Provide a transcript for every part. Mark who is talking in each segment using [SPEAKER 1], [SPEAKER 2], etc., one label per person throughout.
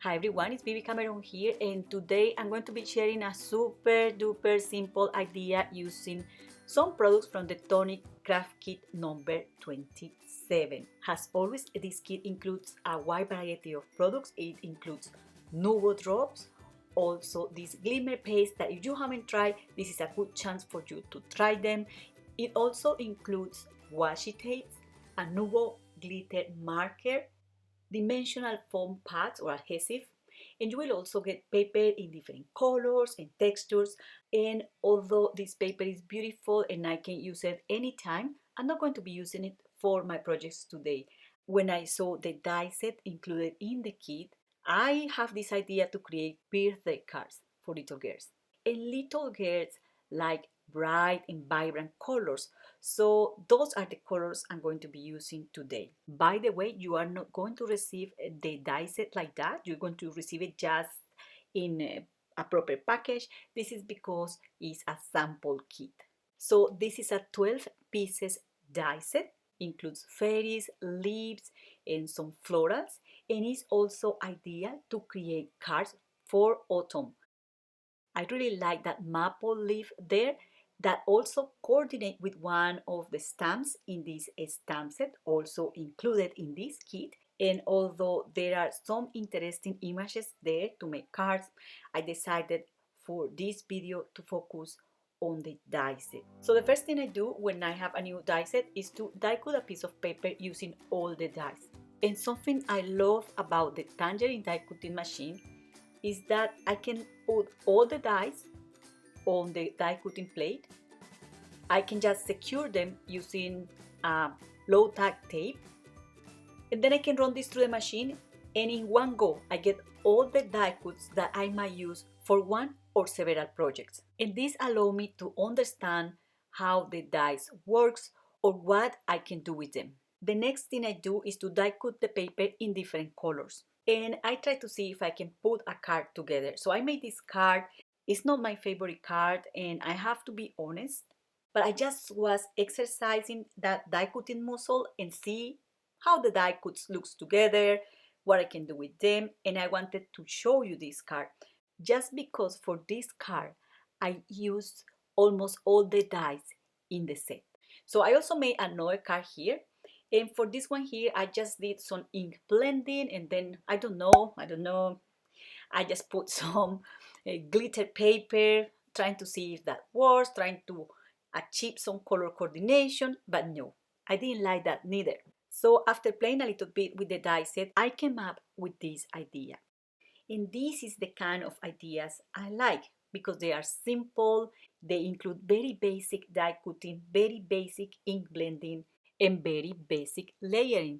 [SPEAKER 1] Hi everyone, it's Bibi Cameron here, and today I'm going to be sharing a super duper simple idea using some products from the Tonic Craft Kit number 27. As always, this kit includes a wide variety of products. It includes Nuvo drops, also this glimmer paste that if you haven't tried, this is a good chance for you to try them. It also includes washi tapes, a Nuvo glitter marker, dimensional foam pads or adhesive, and you will also get paper in different colors and textures. And although this paper is beautiful and I can use it anytime, I'm not going to be using it for my projects today. When I saw the die set included in the kit, I have this idea to create birthday cards for little girls. And little girls like bright and vibrant colors. So those are the colors I'm going to be using today. By the way, you are not going to receive the die set like that. You're going to receive it just in a proper package. This is because it's a sample kit. So this is a 12 pieces die set, includes fairies, leaves, and some florals, and is also ideal to create cards for autumn. I really like that maple leaf there that also coordinate with one of the stamps in this stamp set, also included in this kit. And although there are some interesting images there to make cards, I decided for this video to focus on the die set. So the first thing I do when I have a new die set is to die cut a piece of paper using all the dies. And something I love about the Tangerine die cutting machine is that I can put all the dies on the die cutting plate. I can just secure them using low tack tape, and then I can run this through the machine, and in one go I get all the die cuts that I might use for one or several projects. And this allows me to understand how the dies works or what I can do with them. The next thing I do is to die cut the paper in different colors. And I try to see if I can put a card together. So I made this card. It's not my favorite card, and I have to be honest, but I just was exercising that die cutting muscle and see how the die cuts looks together, what I can do with them, and I wanted to show you this card just because for this card I used almost all the dies in the set. So I also made another card here, and for this one here I just did some ink blending, and then I don't know, I just put some glitter paper, trying to see if that works, trying to achieve some color coordination, but no, I didn't like that neither. So after playing a little bit with the die set, I came up with this idea. And this is the kind of ideas I like because they are simple, they include very basic die cutting, very basic ink blending, and very basic layering.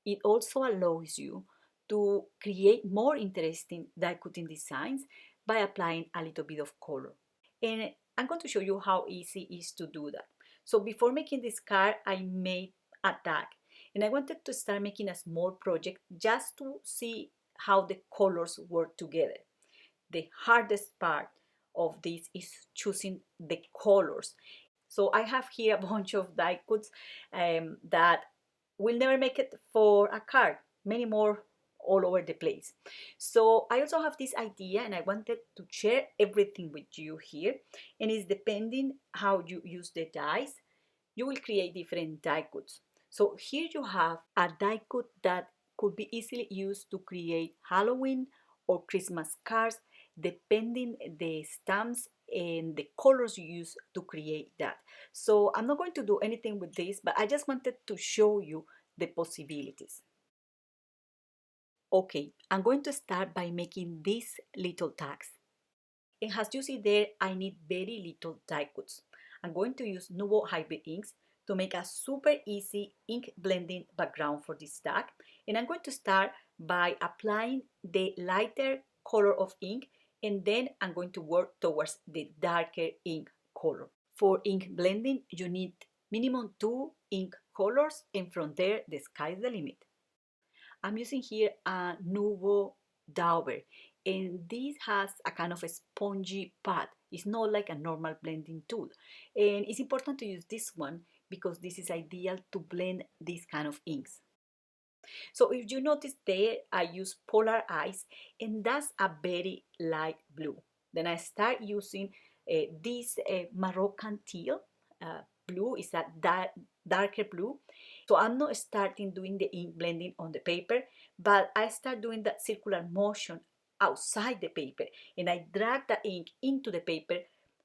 [SPEAKER 1] It also allows you to create more interesting die cutting designs by applying a little bit of color. And I'm going to show you how easy it is to do that. So before making this card, I made a tag, and I wanted to start making a small project just to see how the colors work together. The hardest part of this is choosing the colors. So I have here a bunch of die cuts that will never make it for a card, many more all over the place. So I also have this idea and I wanted to share everything with you here, and it's depending how you use the dies, you will create different die cuts. So here you have a die cut that could be easily used to create Halloween or Christmas cards, depending the stamps and the colors you use to create that. So I'm not going to do anything with this, but I just wanted to show you the possibilities. Okay, I'm going to start by making these little tags. And as you see there, I need very little die cuts. I'm going to use Nuvo Hybrid inks to make a super easy ink blending background for this tag. And I'm going to start by applying the lighter color of ink, and then I'm going to work towards the darker ink color. For ink blending, you need minimum 2 ink colors, and from there, the sky's the limit. I'm using here a Nuvo Dauber, and this has a kind of a spongy pad. It's not like a normal blending tool, and it's important to use this one because this is ideal to blend these kind of inks. So if you notice there, I use Polar Ice, and that's a very light blue. Then I start using this Moroccan teal blue, is a darker blue. So I'm not starting doing the ink blending on the paper, but I start doing that circular motion outside the paper, and I drag the ink into the paper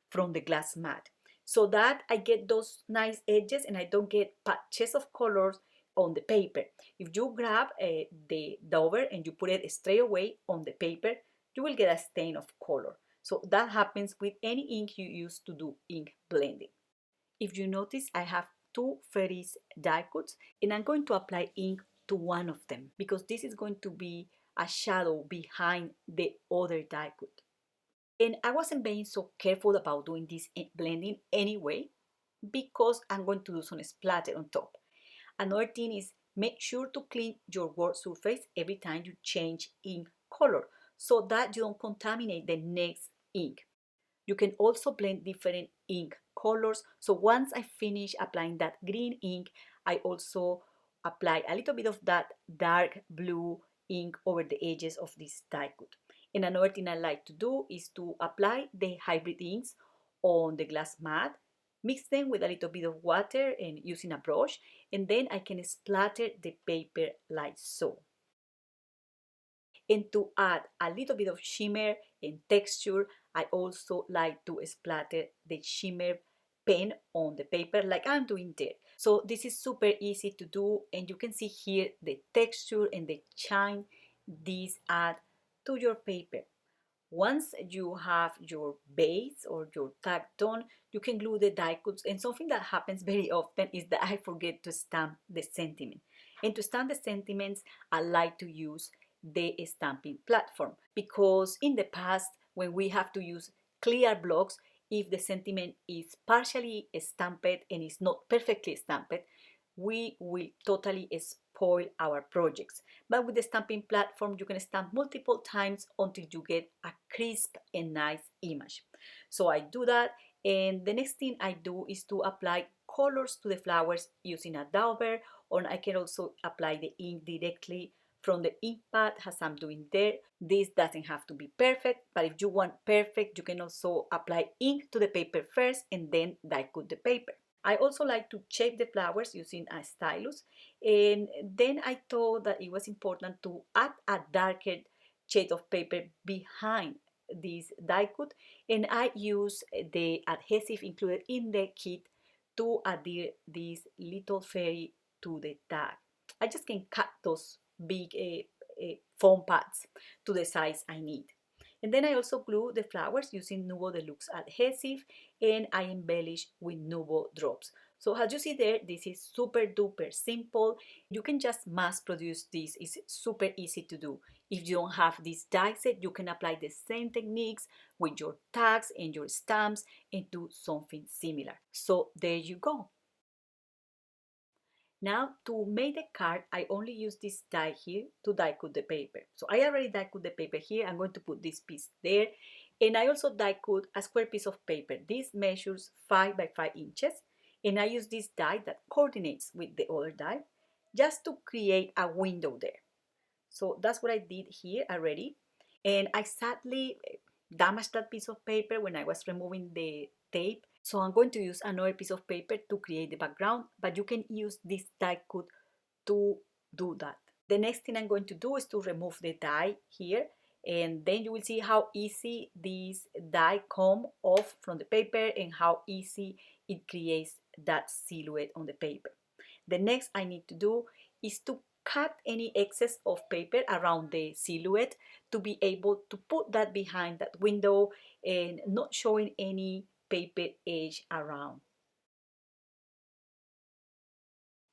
[SPEAKER 1] from the glass mat, so that I get those nice edges and I don't get patches of colors on the paper. If you grab the Dauber and you put it straight away on the paper, you will get a stain of color. So that happens with any ink you use to do ink blending. If you notice, I have two Ferris die cuts, and I'm going to apply ink to one of them because this is going to be a shadow behind the other die cut. And I wasn't being so careful about doing this blending anyway because I'm going to do some splatter on top. Another thing is make sure to clean your work surface every time you change ink color so that you don't contaminate the next ink. You can also blend different ink colors. So once I finish applying that green ink, I also apply a little bit of that dark blue ink over the edges of this die cut. And another thing I like to do is to apply the hybrid inks on the glass mat, mix them with a little bit of water and using a brush, and then I can splatter the paper like so. And to add a little bit of shimmer and texture, I also like to splatter the shimmer pen on the paper like I'm doing there. So this is super easy to do, and you can see here the texture and the shine these add to your paper. Once you have your base or your tag done, you can glue the die cuts, and something that happens very often is that I forget to stamp the sentiment. And to stamp the sentiments, I like to use the stamping platform because in the past, when we have to use clear blocks, if the sentiment is partially stamped and is not perfectly stamped, we will totally spoil our projects. But with the stamping platform, you can stamp multiple times until you get a crisp and nice image. So I do that, and the next thing I do is to apply colors to the flowers using a Dauber, or I can also apply the ink directly from the ink pad as I'm doing there. This doesn't have to be perfect, but if you want perfect, you can also apply ink to the paper first and then die cut the paper. I also like to shape the flowers using a stylus, and then I thought that it was important to add a darker shade of paper behind this die cut, and I use the adhesive included in the kit to adhere this little fairy to the tag. I just can cut those big foam pads to the size I need. And then I also glue the flowers using Nuvo Deluxe adhesive, and I embellish with Nuvo drops. So as you see there, this is super duper simple. You can just mass produce this. It's super easy to do. If you don't have this die set, you can apply the same techniques with your tags and your stamps and do something similar. So there you go. Now to make the card, I only use this die here to die cut the paper. So I already die cut the paper here. I'm going to put this piece there. And I also die cut a square piece of paper. This measures 5 by 5 inches. And I use this die that coordinates with the other die just to create a window there. So that's what I did here already. And I sadly damaged that piece of paper when I was removing the tape. So I'm going to use another piece of paper to create the background, but you can use this die cut to do that. The next thing I'm going to do is to remove the die here, and then you will see how easy this die come off from the paper and how easy it creates that silhouette on the paper. The next I need to do is to cut any excess of paper around the silhouette to be able to put that behind that window and not showing any paper edge around.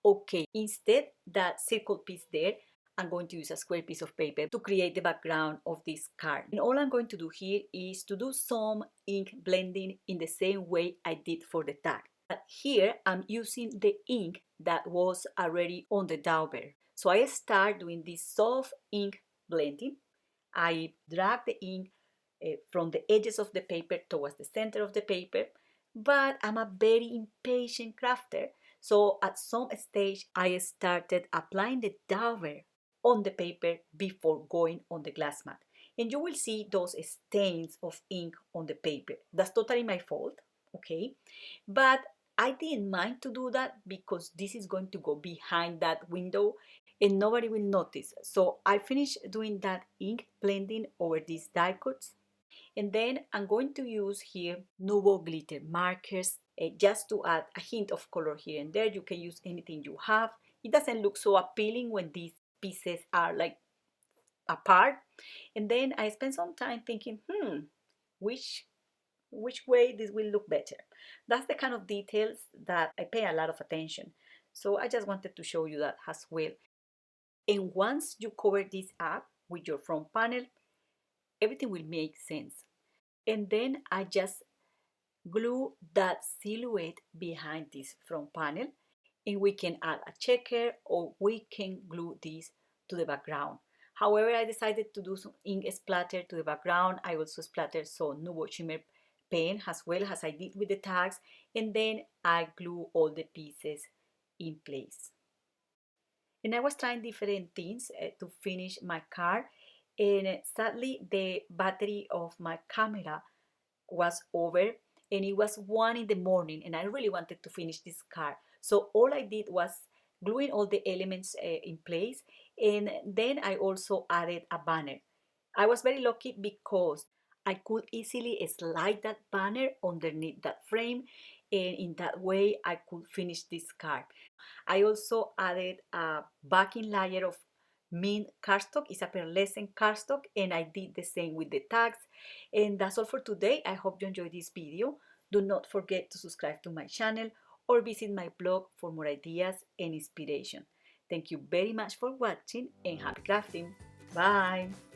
[SPEAKER 1] Okay, instead that circle piece there, I'm going to use a square piece of paper to create the background of this card. And all I'm going to do here is to do some ink blending in the same way I did for the tag. But here I'm using the ink that was already on the Dauber. So I start doing this soft ink blending. I drag the ink from the edges of the paper towards the center of the paper, but I'm a very impatient crafter. So at some stage, I started applying the Dauber on the paper before going on the glass mat. And you will see those stains of ink on the paper. That's totally my fault, okay? But I didn't mind to do that because this is going to go behind that window and nobody will notice. So I finished doing that ink blending over these die cuts. And then I'm going to use here Nuvo glitter markers just to add a hint of color here and there. You can use anything you have. It doesn't look so appealing when these pieces are like apart. And then I spent some time thinking, which way this will look better. That's the kind of details that I pay a lot of attention. So I just wanted to show you that as well. And once you cover this up with your front panel, everything will make sense. And then I just glue that silhouette behind this front panel, and we can add a checker or we can glue this to the background. However, I decided to do some ink splatter to the background. I also splattered some Nuvo shimmer paint as well as I did with the tags, and then I glue all the pieces in place. And I was trying different things to finish my card, and sadly the battery of my camera was over and it was 1 in the morning and I really wanted to finish this card. So all I did was gluing all the elements in place, and then I also added a banner. I was very lucky because I could easily slide that banner underneath that frame, and in that way I could finish this card. I also added a backing layer of mint cardstock. It's a pearlescent cardstock, and I did the same with the tags. And that's all for today. I hope you enjoyed this video. Do not forget to subscribe to my channel or visit my blog for more ideas and inspiration. Thank you very much for watching and happy crafting. Bye!